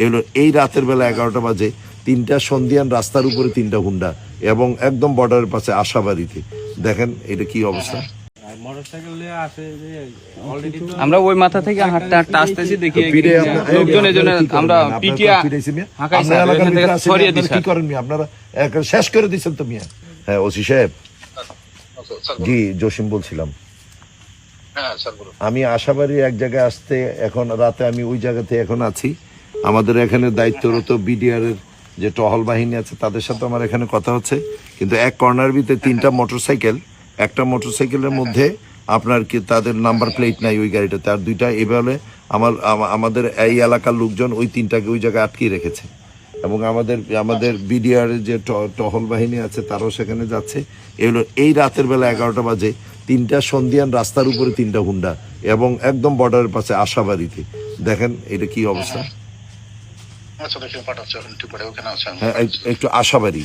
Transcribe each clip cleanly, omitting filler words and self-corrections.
এগুলো এই রাতের বেলা 11টা বাজে 3টা সন্ধিয়ান রাস্তার উপরে 3টা হুন্ডা এবং একদম বর্ডারের পাশে আশাবাড়িতে দেখেন এটা কি অবস্থা। আমরা ওই মাথা থেকে হাঁটতে হাঁটতে আসতেছি, দেখি লোকজন এজন্য আমরা পিটিয়া কি করেন মিয়া আপনারা শেষ করে দিচ্ছেন তো মিয়া। হ্যাঁ ওসি সাহেব, জি জসিম বলছিলাম। আমি আশাবাড়ির এক জায়গায় আসতে এখন রাতে আমি ওই জায়গাতে এখন আছি। আমাদের এখানে দায়িত্বরত বিডিআর এর যে টহল বাহিনী আছে তাদের সাথে আমার এখানে কথা হচ্ছে, কিন্তু এক কর্নার ভিতরে 3টা মোটরসাইকেল, একটা মোটরসাইকেলের মধ্যে আপনার কি তাদের নাম্বার প্লেট নাই ওই গাড়িটাতে, আর 2টা এভাবে আমাদের এই এলাকার লোকজন ওই 3টাকে ওই জায়গায় আটকিয়ে রেখেছে এবং আমাদের বিডিআর যে টহল বাহিনী আছে তারাও সেখানে যাচ্ছে। এগুলো এই রাতের বেলা 11টা বাজে 3টা সন্ধিয়ান রাস্তার উপরে 3টা হুন্ডা এবং একদম বর্ডারের পাশে আশাবাড়িতে দেখেন এটা কি অবস্থা। হ্যাঁ একটু আশাবাড়ি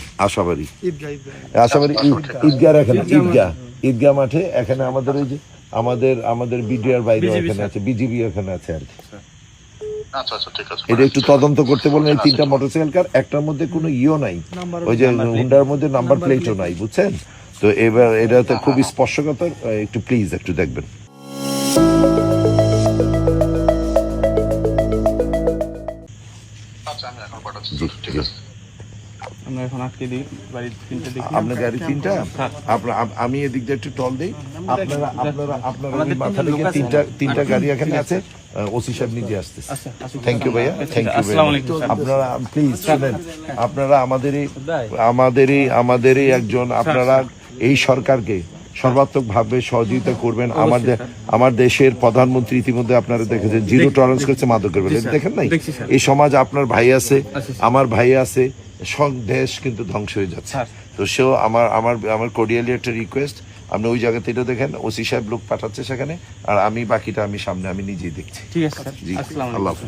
ঈদগাহ এখানে ঈদগাহ মাঠে এখানে আমাদের ওই যে আমাদের বিডিআর বাইরে এখানে আছে, বিজিবি এখানে আছে আর কি। এটা একটু তদন্ত করতে বলেন। এই 3টা মোটরসাইকেল কার, একটার মধ্যে কোনো ইও নাই, ওই যে হুন্ডার মধ্যে নাম্বার প্লেটও নাই, বুঝছেন তো। এবার এটা তো খুবই স্পর্শকাতর, একটু প্লিজ একটু দেখবেন। আপনার গাড়ি 3টা, আমি এদিক দিয়ে একটু টল দিই, আপনারা মাথা থেকে 3টা গাড়ি এখানে আছে, ওসি সাহেব নিজে আসতেছে। থ্যাংক ইউ ভাইয়া, থ্যাংক ইউ। আপনারা প্লিজ শুনেন, আপনারা আমাদেরই একজন, আপনারা এই সরকারকে সর্বাত্মক ভাবে সহযোগিতা করবেন। আমার দেশের প্রধানমন্ত্রী ইতিমধ্যে আপনারা দেখেছেন জিরো টলারেন্স করছে মাদকের বেলায়, দেখেন নাই? এই সমাজ আপনার ভাই আছে, আমার ভাই আছে, সব দেশ কিন্তু ধ্বংস হয়ে যাচ্ছে। তো সেও আমার কোর্ডিয়ালি একটা রিকোয়েস্ট, আপনি ওই জায়গাতে এটা দেখেন, ওসি সাহেব লোক পাঠাচ্ছে সেখানে, আর আমি বাকিটা আমি সামনে আমি নিজেই দেখছি। ঠিক আছে, জি আল্লাহ।